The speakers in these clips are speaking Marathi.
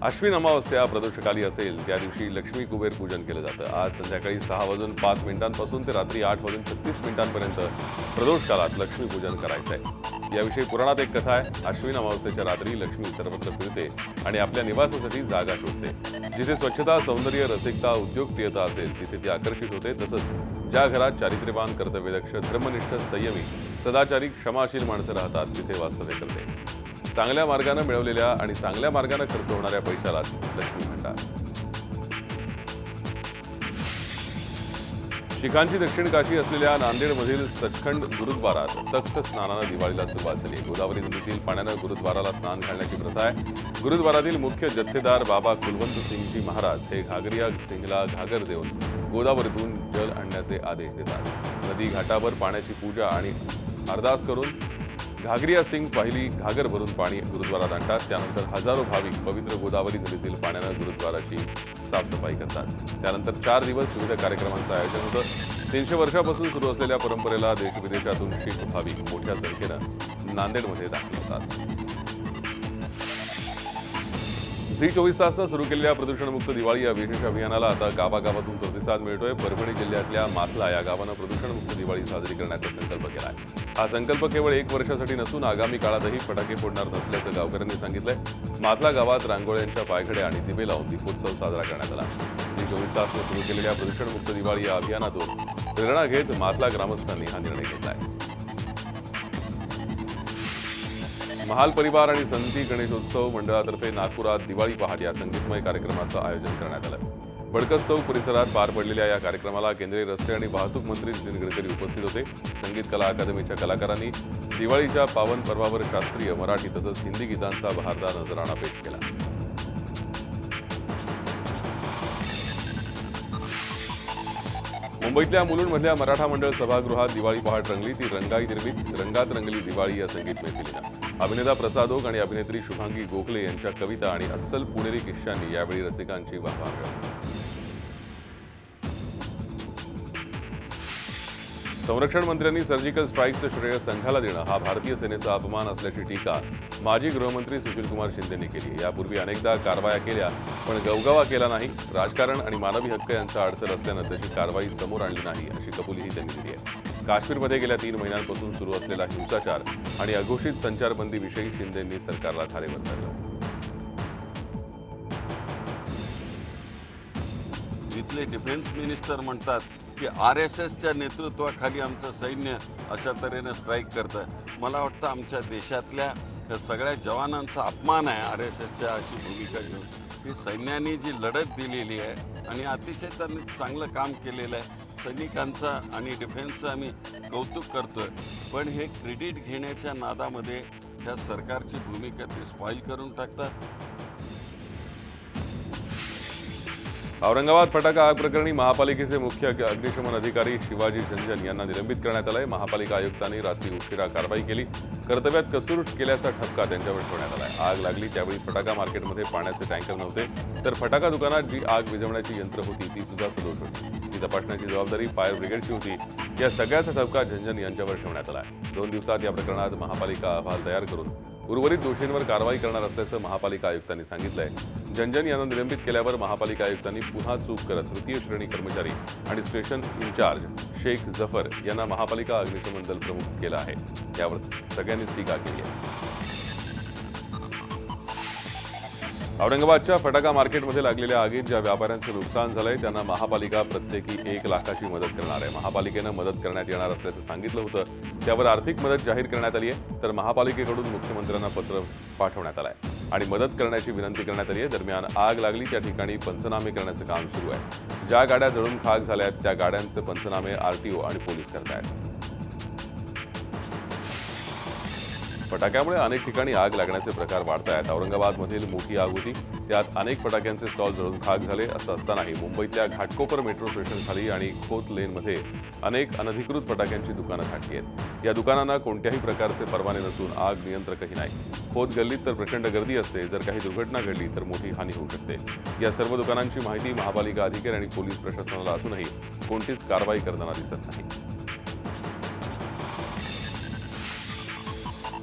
अश्विन अमावस्या प्रदोषकाली असेल त्या दिवशी लक्ष्मी कुबेर पूजन केलं जातं। आज संध्याकाळी 6:05 ते रात्री 8:36 प्रदोष काळात लक्ष्मी पूजन करायचं आहे। याविषयी पुराणात एक कथा आहे। अश्विन अमावस्येच्या रात्री लक्ष्मी सर्वत्र फिरते आणि आपल्या निवासासाठी जागा शोधते। जिथे स्वच्छता, सौंदर्य, रसिकता, उद्योगप्रियता असेल तिथे ती आकर्षित होते। तसंच ज्या घरात चारित्र्यवान, कर्तव्यदक्ष, धर्मनिष्ठ, संयमी, सदाचारी, क्षमाशील माणसं राहतात तिथे वास्तव्य करते। चांगल्या मार्गाने मिळवलेल्या आणि चांगल्या मार्गाने खर्च होणाऱ्या पैशालाच लक्ष्मी म्हणतात। शीखांची दक्षिण काशी असलेल्या नांदेडमधील सचखंड गुरुद्वारात तख्त स्नानानं दिवाळीला सुरुवात झाली। गोदावरी नदीतील पाण्यानं गुरुद्वाराला स्नान घालण्याची प्रथा आहे। गुरुद्वारातील मुख्य जथ्थेदार बाबा कुलवंत सिंगजी महाराज हे घागरिया सिंगला घागर देऊन गोदावरीतून जल आणण्याचे आदेश देतात। नदी घाटावर पाण्याची पूजा आणि अरदास करून घागरिया सिंग पहिली घागर भरून पाणी गुरुद्वारात आणतात। त्यानंतर हजारो भाविक पवित्र गोदावरी नदीतील पाण्यानं गुरुद्वाराची साफसफाई करतात। त्यानंतर 4 दिवस विविध कार्यक्रमांचं आयोजन होतं। 300 वर्षापासून सुरू असलेल्या परंपरेला देशविदेशातून शीख भाविक मोठ्या संख्येनं नांदेडमध्ये दाखल होतात। झी 24 तासनं सुरू केलेल्या प्रदूषणमुक्त दिवाळी या विशेष अभियानाला आता गावागावातून प्रतिसाद मिळतोय। परभणी जिल्ह्यातल्या माथला या गावानं प्रदूषणमुक्त दिवाळी साजरी करण्याचा संकल्प केला आहे। हा संकल्प केवळ 1 वर्षासाठी नसून आगामी काळातही फटाके फोडणार नसल्याचं गावकऱ्यांनी सांगितलंय। माथला गावात रांगोळ्यांच्या पायघड्या आणि दिवे लावून दीपोत्सव साजरा करण्यात आला। झी 24 तासनं सुरू केलेल्या प्रदूषणमुक्त दिवाळी या अभियानातून प्रेरणा घेत माथला ग्रामस्थांनी हा निर्णय घेतलाय। महाल परिवार आणि संती गणेशोत्सव मंडळातर्फे नागपुरात दिवाळी पहाट या संगीतमय कार्यक्रमाचं आयोजन करण्यात आलं। बडकस चौक परिसरात पार पडलेल्या या कार्यक्रमाला केंद्रीय रस्ते आणि वाहतूक मंत्री नितीन गडकरी उपस्थित होते। संगीत कला अकादमीच्या कलाकारांनी दिवाळीच्या पावन पर्वावर शास्त्रीय मराठी तसंच हिंदी गीतांचा बहारदार नजराणा पेश केला। मुंबईतल्या मुलुंडमधल्या मराठा मंडळ सभागृहात दिवाळी पहाट रंगली। ती रंगात रंगली दिवाळी या संगीत मैफिलीनं अभिनेता प्रसाद ओक आणि अभिनेत्री शुभांगी गोखले यांच्या कविता आणि अस्सल पुणेरी किस्सांनी यावेळी रसिकांची वाहवा मिळवली। संरक्षण मंत्र्यांनी सर्जिकल स्ट्राईकचं श्रेय संघाला देणं हा भारतीय सेनेचा अपमान असल्याची टीका माजी गृहमंत्री सुशीलकुमार शिंदेंनी केली। यापूर्वी अनेकदा कारवाया केल्या पण गवगवा केला नाही। राजकारण आणि मानवी हक्क यांचा अडसर असल्यानं तशी कारवाई समोर आणली नाही अशी कबुलीही त्यांनी दिली आहे। काश्मीरमध्ये गेल्या 3 महिन्यांपासून सुरू असलेला हिंसाचार आणि अघोषित संचारबंदीविषयी शिंदेंनी सरकारला धारेवर धरलं। इथले डिफेन्स मिनिस्टर म्हणतात की RSSच्या नेतृत्वाखाली आमचं सैन्य अशा तऱ्हेने स्ट्राईक करतं। मला वाटतं आमच्या देशातल्या सगळ्या जवानांचा अपमान आहे RSSच्या अशी भूमिका घेऊन। ही सैन्याने जी लढत दिलेली आहे आणि अतिशय त्यांनी चांगलं काम केलेलं आहे। सैनिकांचं आणि डिफेन्सचं आम्ही कौतुक करतोय, पण हे क्रेडिट घेण्याच्या नादामध्ये ह्या सरकारची भूमिका ते स्पॉइल करून टाकतात। औरंगाबाद फटाका आग प्रकरणी महापालिकेचे मुख्य अग्निशमन अधिकारी शिवाजी झंजन यांना निलंबित करण्यात आलंय। महापालिका आयुक्तांनी रात्री उशिरा कारवाई केली। कर्तव्यात कसूर केल्याचा ठपका त्यांच्यावर ठेवण्यात आलाय। आग लागली त्यावेळी फटाका मार्केटमध्ये पाण्याचे टँकर नव्हते, तर फटाका दुकानात जी आग विझवण्याची यंत्र होती ती सुद्धा सदोष होती। ती तपासण्याची जबाबदारी फायर ब्रिगेडची होती। या सगळ्याचा ठपका झंजन यांच्यावर ठेवण्यात आलाय। 2 दिवसात या प्रकरणात महापालिका अहवाल तयार करून उर्वरित दोषींवर कारवाई करणार असल्याचं महापालिका आयुक्तांनी सांगितलंय। झंजन यांना निलंबित केल्यावर महापालिका आयुक्तांनी पुन्हा चूक करत तृतीय श्रेणी कर्मचारी आणि स्टेशन इन्चार्ज शेख जफर यांना महापालिका अग्निशमन दल प्रमुख केलं आहे। यावर सगळ्यांनीच टीका केली आहे। औरंगाबादच्या फटाका मार्केटमध्ये लागलेल्या आगीत ज्या व्यापाऱ्यांचं नुकसान झालंय त्यांना महापालिका प्रत्येकी 1 लाखाची मदत करणार आहे। महापालिकेनं मदत करण्यात येणार असल्याचं सांगितलं होतं। त्यावर आर्थिक मदत जाहीर करण्यात आली आहे, तर महापालिकेकडून मुख्यमंत्र्यांना पत्र पाठवण्यात आलंय आणि मदत करण्याची विनंती करण्यात आली आहे। दरम्यान आग लागली त्या ठिकाणी पंचनामे करण्याचं काम सुरू आहे। ज्या गाड्या जळून खाक झाल्यात त्या गाड्यांचे पंचनामे RTO आणि पोलीस करतायत। फटाक्यामुळे अनेक ठिकाणी आग लागण्याचे प्रकार वाढत आहेत। औरंगाबादमधील मोठी आग होती, त्यात अनेक फटाक्यांचे स्टॉल जळून खाक झाले। असं असतानाही मुंबईतल्या घाटकोपर मेट्रो स्टेशनखाली आणि खोत लेनमध्ये अनेक अनधिकृत फटाक्यांची दुकानं घातली आहेत। या दुकानांना कोणत्याही प्रकारचे परवाने नसून आग नियंत्रकही नाही। खोत गल्लीत तर प्रचंड गर्दी असते। जर काही दुर्घटना घडली तर मोठी हानी होऊ शकते। या सर्व दुकानांची माहिती महापालिका अधिकारी आणि पोलीस प्रशासनाला असूनही कोणतीच कारवाई करताना दिसत नाही।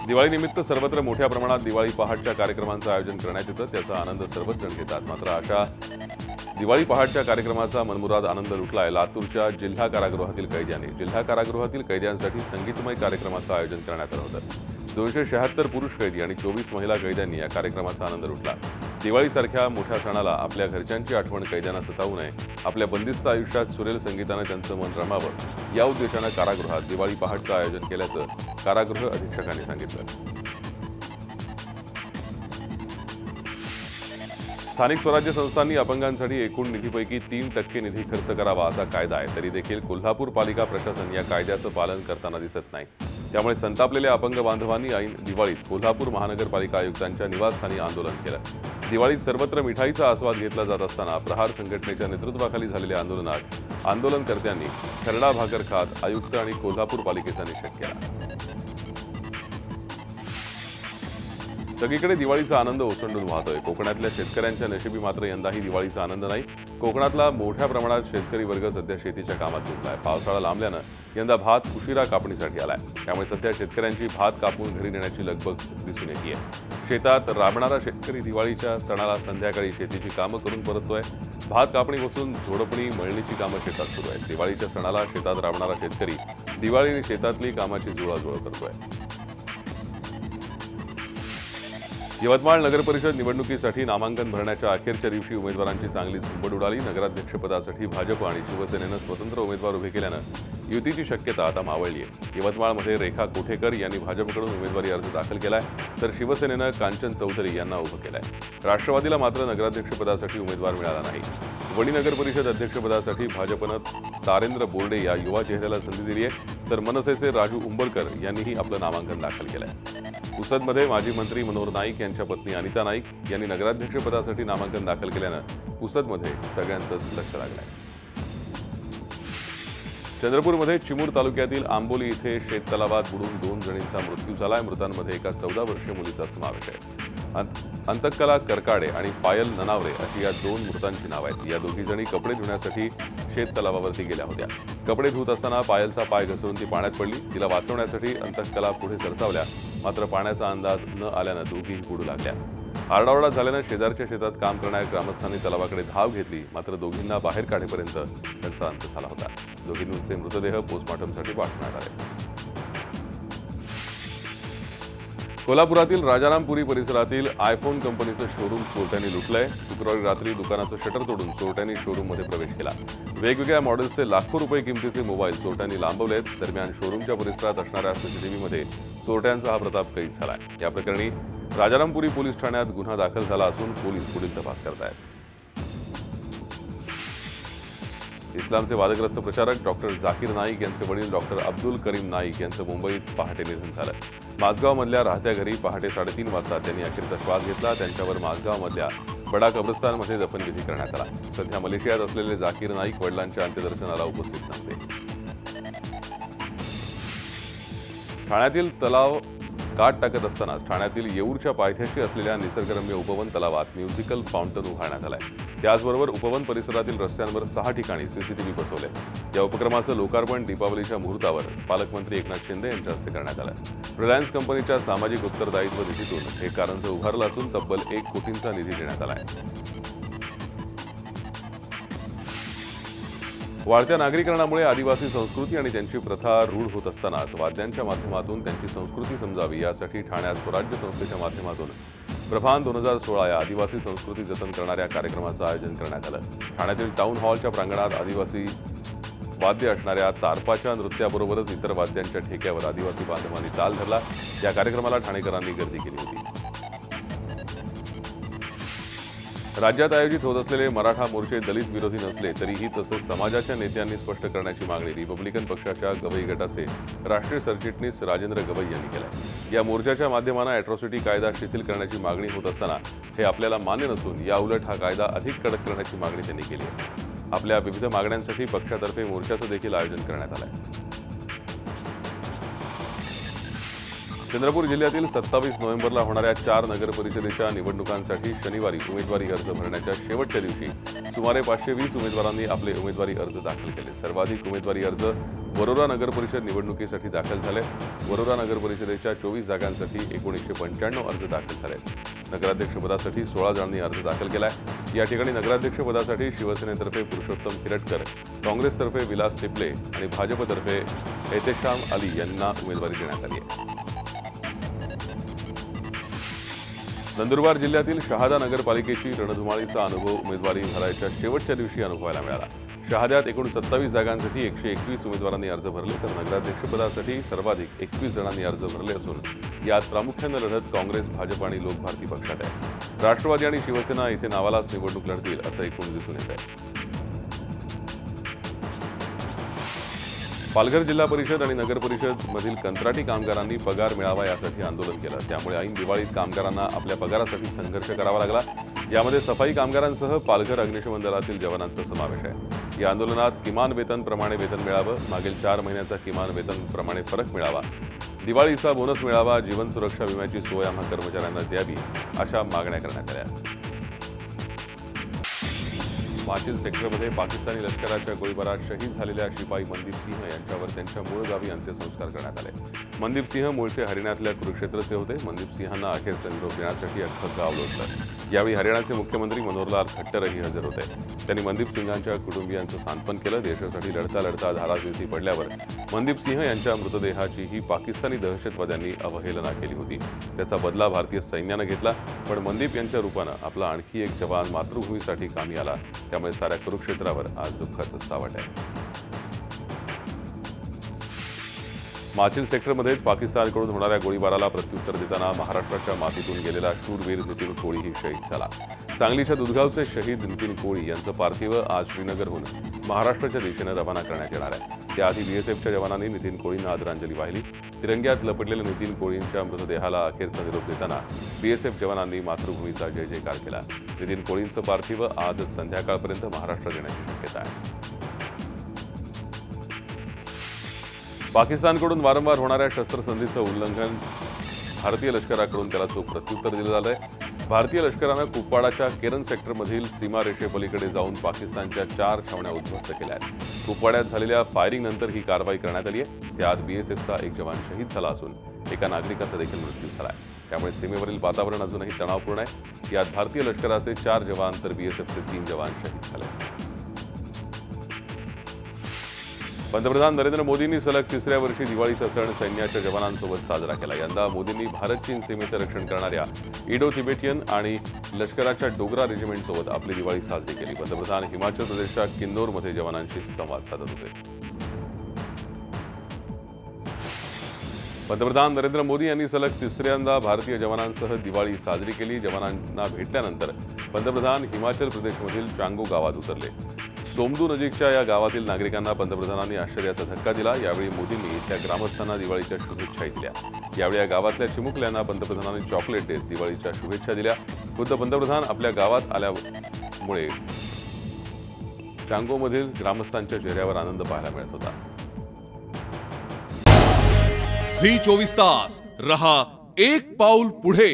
दिवाळीनिमित्त सर्वत्र मोठ्या प्रमाणात दिवाळी पहाटच्या कार्यक्रमांचं आयोजन करण्यात येतं. त्याचा आनंद सर्वच जण घेतात. मात्र अशा दिवाळी पहाटच्या कार्यक्रमाचा मनमुराद आनंद लुटलाय लातूरच्या जिल्हा कारागृहातील कैद्यांनी. जिल्हा कारागृहातील कैद्यांसाठी संगीतमय कार्यक्रमाचं आयोजन करण्यात आलं होतं. 276 पुरुष कैदी आणि 24 महिला कैद्यांनी या कार्यक्रमाचा आनंद लुटला. दिवाळीसारख्या मोठ्या सणाला आपल्या घरच्यांची आठवण कैद्यांना सतावू नये, आपल्या बंदिस्त आयुष्यात सुरेल संगीतानं त्यांचं मन रमावं या उद्देशानं कारागृहात दिवाळी पहाटचं आयोजन केल्याचं कारागृह अधीक्षकांनी सांगितलं. स्थानिक स्वराज्य संस्थांनी अपंगांसाठी एकूण निधीपैकी 3% निधी खर्च करावा असा कायदा आहे. तरी देखील कोल्हापूर पालिका प्रशासन या कायद्याचं पालन करताना दिसत नाही. त्यामुळे संतापलेल्या अपंग बांधवांनी ऐन दिवाळीत कोल्हापूर महानगरपालिका आयुक्तांच्या निवासस्थानी आंदोलन केलं. दिवाळीत सर्वत्र मिठाईचा आस्वाद घेतला जात असताना प्रहार संघटनेच्या नेतृत्वाखाली झालेल्या आंदोलनात आंदोलनकर्त्यांनी खरडा भाकर खात आयुक्त आणि कोल्हापूर पालिकेचा निषेध केला. सगळीकडे दिवाळीचा आनंद ओसंडून वाहतोय. कोकणातल्या शेतकऱ्यांच्या नशिबी मात्र यंदाही दिवाळीचा आनंद नाही. कोकणातला मोठ्या प्रमाणात शेतकरी वर्ग सध्या शेतीच्या कामात गुंतलाय. पावसाळा लांबल्यानं यंदा भात उशिरा कापणीसाठी आलाय. त्यामुळे सध्या शेतकऱ्यांची भात कापून घरी नेण्याची लगबग दिसून येतेय. शेतात राबणारा शेतकरी दिवाळीच्या सणाला संध्याकाळी शेतीची कामं करून परततोय. भात कापणीपासून झोडपणी मळणीची कामं शेतात सुरू आहेत. दिवाळीच्या सणाला शेतात राबणारा शेतकरी दिवाळी आणि शेतातली कामाची जुळवाजुळव करतोय. यवतमाळ नगरपरिषद निवडणुकीसाठी नामांकन भरण्याच्या अखेरच्या दिवशी उमेदवारांची चांगली झुंबड उडाली. नगराध्यक्षपदासाठी भाजप आणि शिवसेनेनं स्वतंत्र उमेदवार उभे केल्यानं युतीची शक्यता आता मावळली आहे. यवतमाळमध्ये रेखा कोठेकर यांनी भाजपकडून उमेदवारी अर्ज दाखल केलाय, तर शिवसेनेनं कांचन चौधरी यांना उभं केलंय. राष्ट्रवादीला मात्र नगराध्यक्षपदासाठी उमेदवार मिळाला नाही. वणी नगरपरिषद अध्यक्षपदासाठी भाजपनं तारेंद्र बोर्डे या युवा चेहऱ्याला संधी दिली आहे, तर मनसेचे राजू उंबरकर यांनीही आपलं नामांकन दाखल केलंय. पुसदमध्ये माजी मंत्री मनोहर नाईक यांच्या पत्नी अनिता नाईक यांनी नगराध्यक्षपदासाठी नामांकन दाखल केल्यानं पुसदमध्ये सगळ्यांचंच लक्ष लागलंय. चंद्रपूरमध्ये चिमूर तालुक्यातील आंबोली इथे शेततलावात बुडून 2 जणींचा मृत्यू झालाय. मृतांमध्ये एका 14 वर्षीय मुलीचा समावेश आहे. अंतकला करकाडे आणि पायल ननावरे अशी या 2 मृतांची नावं आहेत. या दोघी जणी कपडे धुण्यासाठी शेततलावावरती गेल्या होत्या. कपडे धुत असताना पायलचा पाय घसरून ती पाण्यात पडली. तिला वाचवण्यासाठी अंतकला पुढे सरसावल्या, मात्र पाण्याचा अंदाज न आल्यानं दोघीही बुडू लागल्या. आरडाओरडा झाल्यानं शेजारच्या शेतात काम करणाऱ्या ग्रामस्थांनी तलावाकडे धाव घेतली, मात्र दोघींना बाहेर काढेपर्यंत त्यांचा अंत झाला होता. दोघींचे मृतदेह पोस्टमॉर्टमसाठी पाठवण्यात आले. कोल्हापुरातील राजारामपुरी परिसरातील आयफोन कंपनीचं शोरूम चोरट्यांनी लुटलंय. शुक्रवारी रात्री दुकानाचं शटर तोडून चोरट्यांनी शोरूममध्ये प्रवेश केला. वेगवेगळ्या मॉडेल्सचे लाखो रुपये किमतीचे मोबाईल चोरट्यांनी लांबवलेत. दरम्यान शोरूमच्या परिसरात असणाऱ्या सीसीटीव्हीमध्ये चोरट्यांचा हा प्रताप कैद झालाय. या प्रकरणी राजारामपुरी पोलीस ठाण्यात गुन्हा दाखल झाला असून पोलीस पुढील तपास करतायत. इस्लामचे वादग्रस्त प्रचारक डॉक्टर झाकीर नाईक यांचे वडील डॉक्टर अब्दुल करीम नाईक यांचं मुंबईत पहाटे निधन झालं. माझगावमधल्या राहत्या घरी पहाटे 3:30 वाजता त्यांनी अखेरचा श्वास घेतला. त्यांच्यावर माझगावमधल्या बडा कब्रस्तानमध्ये दफनविधी करण्यात आला. सध्या मलेशियात असलेले झाकीर नाईक वडिलांच्या अंत्यदर्शनाला उपस्थित नव्हते. ठाण्यातील तलाव काट टाकत असताना ठाण्यातील येऊरच्या पायथ्याशी असलेल्या निसर्गरम्य उपवन तलावात म्युझिकल फाउंटन उभारण्यात आलंय. त्याचबरोबर उपवन परिसरातील रस्त्यांवर 6 ठिकाणी सीसीटीव्ही बसवले. या उपक्रमाचं लोकार्पण दीपावलीच्या मुहूर्तावर पालकमंत्री एकनाथ शिंदे यांच्या हस्ते करण्यात आलं. रिलायन्स कंपनीच्या सामाजिक उत्तरदायित्व निधीतून हे कारंज उभारलं असून तब्बल 1 कोटींचा निधी देण्यात आलाय. वाढत्या नागरीकरणामुळे आदिवासी संस्कृती आणि त्यांची प्रथा रूढ होत असतानाच वाद्यांच्या माध्यमातून त्यांची संस्कृती समजावी यासाठी ठाण्यात स्वराज्य संस्थेच्या माध्यमातून प्रभान 2016 या आदिवासी संस्कृती जतन करणाऱ्या कार्यक्रमाचं आयोजन करण्यात आलं. ठाण्यातील टाऊन हॉलच्या प्रांगणात आदिवासी वाद्य असणाऱ्या तारपाच्या नृत्याबरोबरच इतर वाद्यांच्या ठेक्यावर आदिवासी बांधवांनी ताल धरला. या कार्यक्रमाला ठाणेकरांनी गर्दी केली होती. राज्यात आयोजित होत असलेले मराठा मोर्चे दलित विरोधी नसले तरीही तसंच समाजाच्या नेत्यांनी स्पष्ट करण्याची मागणी रिपब्लिकन पक्षाच्या गवई गटाचे राष्ट्रीय सरचिटणीस राजेंद्र गवई यांनी केलं. या मोर्चाच्या माध्यमानं अॅट्रॉसिटी कायदा शिथिल करण्याची मागणी होत असताना हे आपल्याला मान्य नसून याउलट हा कायदा अधिक कडक करण्याची मागणी त्यांनी केली आहे. आपल्या विविध मागण्यांसाठी पक्षातर्फे मोर्चाचं देखील आयोजन करण्यात आलं आहे. चंद्रपूर जिल्ह्यातील 27 नोव्हेंबरला होणाऱ्या 4 नगर परिषदेच्या निवडणुकांसाठी शनिवारी उमेदवारी अर्ज भरण्याच्या शेवटच्या दिवशी सुमारे 520 उमेदवारांनी आपले उमेदवारी अर्ज दाखल केले। सर्वाधिक उमेदवारी अर्ज वरोरा नगर परिषद निवडणुकीसाठी दाखल झाले। वरोरा नगर परिषदेच्या 24 जागांसाठी 1995 अर्ज दाखल झाले। नगराध्यक्षपदासाठी 16 जणांनी अर्ज दाखल केलाय। या ठिकाणी नगराध्यक्षपदासाठी शिवसेनेतर्फे पुरुषोत्तम खिरटकर, काँग्रेसतर्फे विलास चिपले आणि भाजपतर्फे एहतेशाम अली यांना उमेदवारी देण्यात आली आहे। नंदुरबार जिल्ह्यातील शहादा नगरपालिकेची रणधुमाळीचा अनुभव उमेदवारी भरायच्या शेवटच्या दिवशी अनुभवायला मिळाला। शहाद्यात एकूण 27 जागांसाठी 121 उमेदवारांनी अर्ज भरले, तर नगराध्यक्षपदासाठी सर्वाधिक 21 जणांनी अर्ज भरले असून यात प्रामुख्याने लढत काँग्रेस, भाजप आणि लोक भारती पक्षात आहे। राष्ट्रवादी आणि शिवसेना इथे नावालाच निवडणूक लढतील असं एकूण दिसून येत आहे। पालघर जिल्हा परिषद आणि नगर परिषद मधील कंत्राटी कामगारांनी पगार मिळावा यासाठी आंदोलन केलं। त्यामुळे ऐन दिवाळीत कामगारांना आपल्या पगारासाठी संघर्ष करावा लागला। यामध्ये सफाई कामगारांसह पालघर अग्निशमन दलातील जवानांचा समावेश आहे। या आंदोलनात किमान वेतन प्रमाणे वेतन मिळावं, मागील 4 महिन्याचा किमान वेतन प्रमाणे फरक मिळावा, दिवाळीचा बोनस मिळावा, जीवन सुरक्षा विम्याची सोय आम्हा कर्मचाऱ्यांना द्यावी अशा मागण्या करण्यात आल्या। माचिल सेक्टरमध्ये पाकिस्तानी लष्कराच्या गोळीबारात शहीद झालेल्या शिपाई मनदीप सिंह यांच्यावर त्यांच्या मूळ गावी अंत्यसंस्कार करण्यात आले। मनदीप सिंह मूळचे हरियाणातल्या कुरुक्षेत्रचे होते। मनदीप सिंहांना अखेरचा निरोप देण्यासाठी अख्खं गाव लोटलं। यावेळी हरियाणाचे मुख्यमंत्री मनोहरलाल खट्टरही हजर होते। त्यांनी मनदीप सिंहांच्या कुटुंबियांचं सांत्वन केलं। देशासाठी लढता लढता धारातीर्थी पडल्यावर मनदीप सिंह यांच्या मृतदेहाचीही पाकिस्तानी दहशतवाद्यांनी अवहेलना केली होती। त्याचा बदला भारतीय सैन्यानं घेतला, पण मनदीप यांच्या रूपानं आपला आणखी एक जवान मातृभूमीसाठी कामी आला। त्यामुळे साऱ्या कुरुक्षेत्रावर आज दुःखाचं सावट आहे। माचिल सेक्टरमध्येच पाकिस्तानकडून होणाऱ्या गोळीबाराला प्रत्युत्तर देताना महाराष्ट्राच्या मातीतून गेलेला शूरवीर नितीन कोळीही शहीद झाला। सांगलीच्या दुधगावचे शहीद नितीन कोळी यांचं पार्थिव आज श्रीनगरहून महाराष्ट्राच्या दिशेने रवाना करण्यात येणार आहे। त्याआधी बीएसएफच्या जवानांनी नितीन कोळींना आदरांजली वाहिली। तिरंग्यात लपटलेल्या नितीन कोळींच्या मृतदेहाला अखेरचा निरोप देताना बीएसएफ जवानांनी मातृभूमीचा जय जयकार केला। नितीन कोळींचं पार्थिव आज संध्याकाळपर्यंत महाराष्ट्रात येण्याची शक्यता आहे। पाकिस्तानकडून वारंवार होणाऱ्या शस्त्रसंधीचं उल्लंघन भारतीय लष्कराकडून त्याला चोख प्रत्युत्तर दिलं जात आहे। भारतीय लष्करानं कुपवाडाच्या केरन सेक्टरमधील सीमारेषेपलीकडे जाऊन पाकिस्तानच्या 4 छावण्या उद्ध्वस्त केल्या आहेत। कुपवाड्यात झालेल्या फायरिंगनंतर ही कारवाई करण्यात आली आहे। त्यात बीएसएफचा एक जवान शहीद झाला असून एका नागरिकाचा देखील मृत्यू झाला आहे। त्यामुळे सीमेवरील वातावरण अजूनही तणावपूर्ण आहे। यात भारतीय लष्कराचे 4 जवान तर बीएसएफचे 3 जवान शहीद झाले। पंतप्रधान नरेंद्र मोदींनी सलग 3ऱ्या वर्षी दिवाळीचा सण सैन्याच्या जवानांसोबत साजरा केला। यंदा मोदींनी भारत-चीन सीमेचं रक्षण करणाऱ्या इडो तिबेटियन आणि लष्कराच्या डोगरा रेजिमेंटसोबत आपली दिवाळी साजरी केली। पंतप्रधान हिमाचल प्रदेशच्या किन्नौरमध्ये जवानांशी संवाद साधत होते। पंतप्रधान नरेंद्र मोदी यांनी सलग 3ऱ्यांदा भारतीय जवानांसह दिवाळी साजरी केली। जवानांना भेटल्यानंतर पंतप्रधान हिमाचल प्रदेशमधील चांगो गावात उतरले। सोमदू नजीकच्या या गावातील नागरिकांना पंतप्रधानांनी आश्चर्याचा धक्का दिला। यावेळी मोदींनी इथल्या ग्रामस्थांना दिवाळीच्या शुभेच्छाही दिल्या। यावेळी या गावातल्या चिमुकल्यांना पंतप्रधानांनी चॉकलेट देत दिवाळीच्या शुभेच्छा दिल्या। खुद्द पंतप्रधान आपल्या गावात आल्यामुळे चांगोमधील ग्रामस्थांच्या चेहऱ्यावर आनंद पाहायला मिळत होता। झी 24 तास रहा एक पाऊल पुढे।